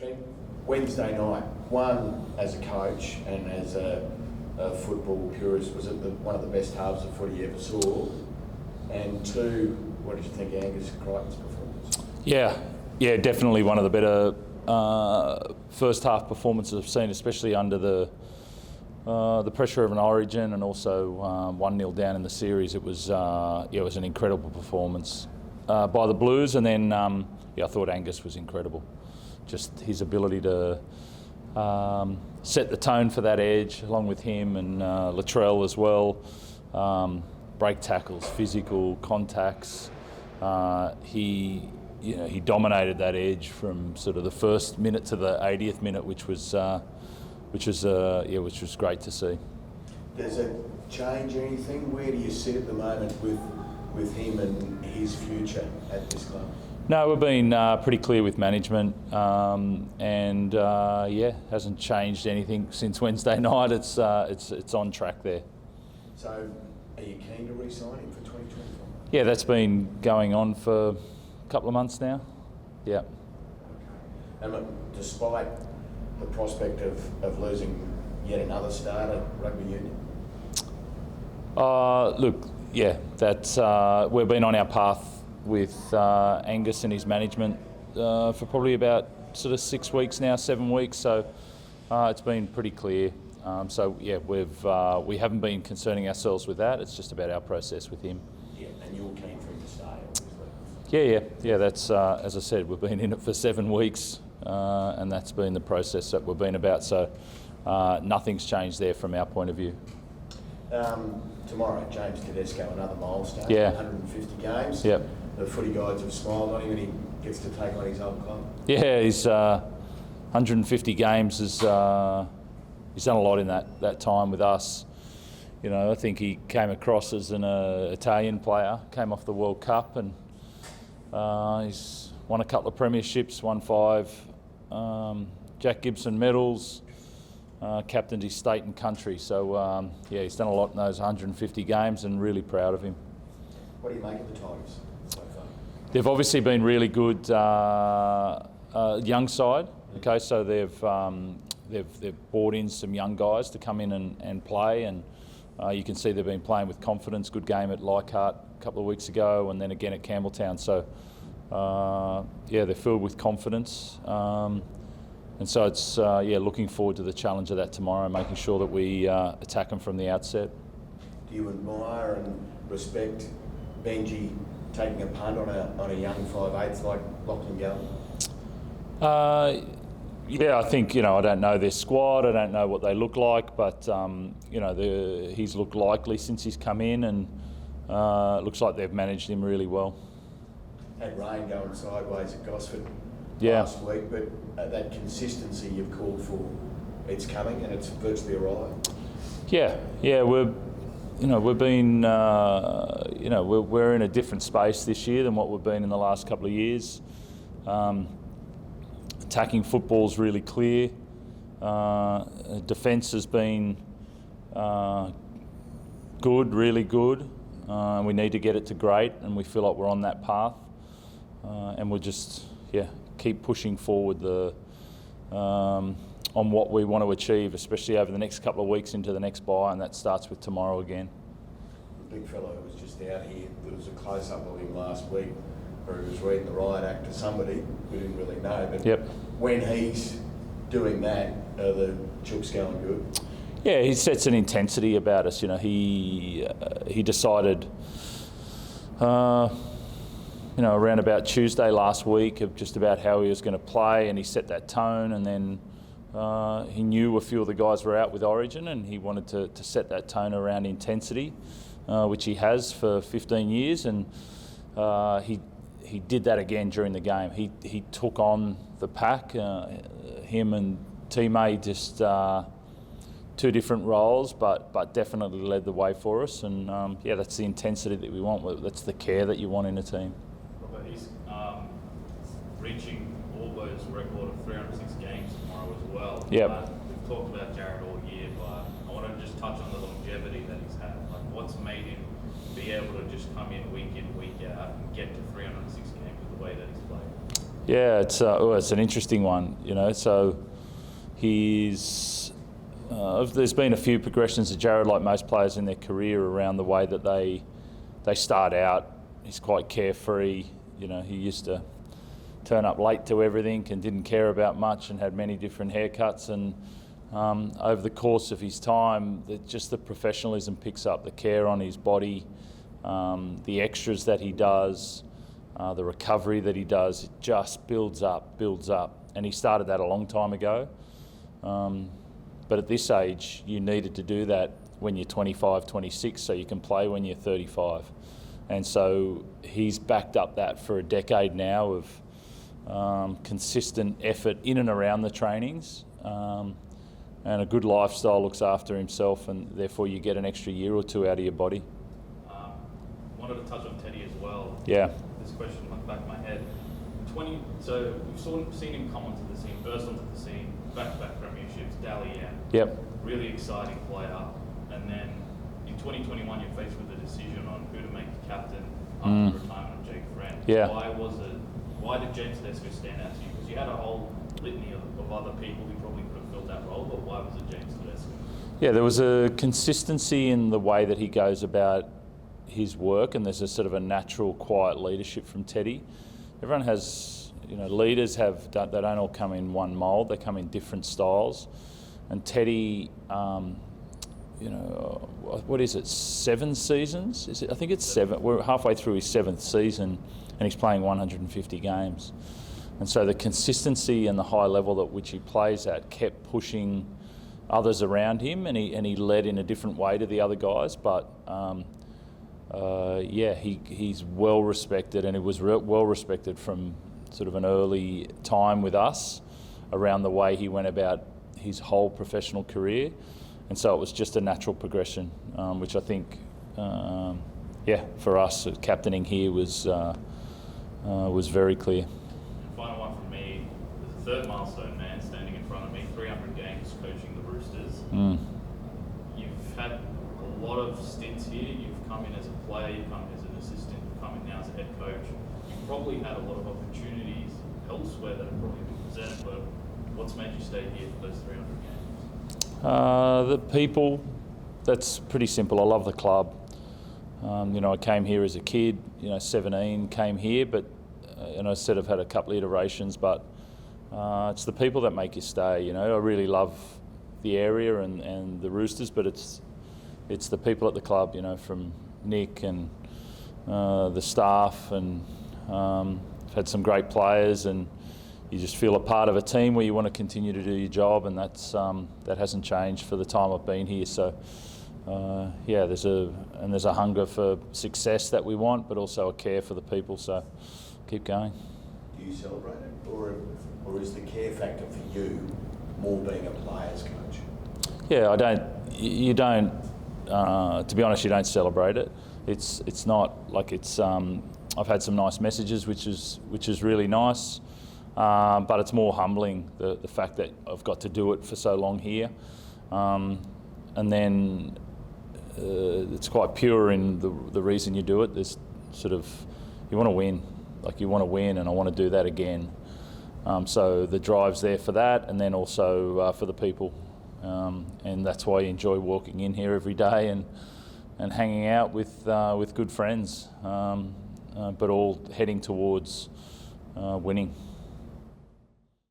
Trent, Wednesday night, one as a coach and as a football purist, was it one of the best halves of footy you ever saw? And two, what did you think of Angus Crichton's performance? Yeah, definitely one of the better first half performances I've seen, especially under the pressure of an Origin and also 1-0 down in the series. It was an incredible performance by the Blues, and then I thought Angus was incredible. Just his ability to set the tone for that edge, along with him and Latrell as well. Break tackles, physical contacts. He dominated that edge from sort of the first minute to the 80th minute, which was great to see. Does it change anything? Where do you sit at the moment with him and his future at this club? No, we've been pretty clear with management, and hasn't changed anything since Wednesday night. It's on track there. So, are you keen to re-sign him for 2024? Yeah, that's been going on for a couple of months now. Yeah. Okay. And look, despite the prospect of losing yet another start at rugby union? That's we've been on our path with Angus and his management for probably about sort of 6 weeks now, 7 weeks. So it's been pretty clear. We haven't been concerning ourselves with that. It's just about our process with him. Yeah, and you're keen for him to stay, obviously. Yeah. That's as I said, we've been in it for 7 weeks, and that's been the process that we've been about. So nothing's changed there from our point of view. Tomorrow, James Tedesco, another milestone. Yeah. 150 games. Yep. The footy guides have smiled on him, and he gets to take on his old club. Yeah, he's 150 games. He's done a lot in that time with us. You know, I think he came across as an Italian player, came off the World Cup, and he's won a couple of premierships, won 5 Jack Gibson medals, captained his state and country. So, he's done a lot in those 150 games, and really proud of him. What do you make of the Tigers so far? They've obviously been really good young side. Okay, so they've brought in some young guys to come in and play, and you can see they've been playing with confidence. Good game at Leichhardt a couple of weeks ago, and then again at Campbelltown. So, they're filled with confidence. And so it's looking forward to the challenge of that tomorrow, making sure that we attack them from the outset. Do you admire and respect Benji taking a punt on a young 5'8" like Lachlan Gallagher? I think, I don't know their squad, I don't know what they look like, but, he's looked likely since he's come in, and it looks like they've managed him really well. Had rain going sideways at Gosford last week, but that consistency you've called for, it's coming and it's virtually arrived. We're in a different space this year than what we've been in the last couple of years. Attacking football's really clear. Defence has been good, really good. We need to get it to great, and we feel like we're on that path. And we'll just keep pushing forward on what we want to achieve, especially over the next couple of weeks into the next bye, and that starts with tomorrow again. The big fellow who was just out here, there was a close-up of him last week where he was reading the riot act to somebody we didn't really know, but when he's doing that, are the chooks going good? Yeah, he sets an intensity about us. He decided around about Tuesday last week of just about how he was going to play, and he set that tone, and then he knew a few of the guys were out with Origin, and he wanted to set that tone around intensity, which he has for 15 years, and he did that again during the game. He took on the pack, him and teammate, just 2 different roles, but definitely led the way for us, and that's the intensity that we want. That's the care that you want in a team. Robert, he's reaching Albo's record of 306 games tomorrow as well. Yep. We've talked about Jared all year, but I want to just touch on the longevity that he's had. Like, what's made him be able to just come in, week out, and get to 306 games with the way that he's played? Yeah, it's an interesting one, you know. So there's been a few progressions to Jared, like most players in their career, around the way that they start out. He's quite carefree, you know. He used to turn up late to everything and didn't care about much and had many different haircuts. And over the course of his time, just the professionalism picks up, the care on his body, the extras that he does, the recovery that he does, it just builds up. And he started that a long time ago. But at this age, you needed to do that when you're 25, 26, so you can play when you're 35. And so he's backed up that for a decade now of consistent effort in and around the trainings. And a good lifestyle looks after himself, and therefore you get an extra year or two out of your body. Wanted to touch on Teddy as well. Yeah. This question went back of my head. So we've seen him come onto the scene, burst onto the scene, back-to-back premierships, Dally M. Yep. Really exciting player. And then in 2021, you're faced with a decision on who to make the captain after the retirement of Jake Brandt. Yeah. Why did James Tedesco stand out to you? Because you had a whole litany of other people who probably could have filled that role, but why was it James Tedesco? Yeah, there was a consistency in the way that he goes about his work, and there's a sort of a natural, quiet leadership from Teddy. Everyone has, you know, leaders they don't all come in one mould, they come in different styles. And Teddy, you know, what is it, 7 seasons? I think it's 7. We're halfway through his 7th season, and he's playing 150 games. And so the consistency and the high level at which he plays at kept pushing others around him, and he led in a different way to the other guys. But he's well respected, and he was well respected from sort of an early time with us around the way he went about his whole professional career. And so it was just a natural progression, which I think, for us, captaining here was very clear. And final one from me, there's a third milestone man standing in front of me, 300 games coaching the Roosters. You've had a lot of stints here. You've come in as a player, you've come in as an assistant, you've come in now as a head coach. You've probably had a lot of opportunities elsewhere that have probably been presented, but what's made you stay here for those 300 games? The people, that's pretty simple. I love the club. You know, I came here as a kid, 17, came here, but, I said I've had a couple of iterations, but it's the people that make you stay, I really love the area and the Roosters, but it's the people at the club, from Nick and the staff, and I've had some great players, and you just feel a part of a team where you want to continue to do your job, and that hasn't changed for the time I've been here. So there's a hunger for success that we want, but also a care for the people. So keep going. Do you celebrate it, or is the care factor for you more being a player's coach? Yeah, I don't. You don't. To be honest, you don't celebrate it. It's not like it's. I've had some nice messages, which is really nice. But it's more humbling, the fact that I've got to do it for so long here. And then it's quite pure in the reason you do it. There's sort of, you want to win. Like, you want to win, and I want to do that again. So the drive's there for that, and then also for the people. And that's why you enjoy walking in here every day and hanging out with good friends, but all heading towards winning.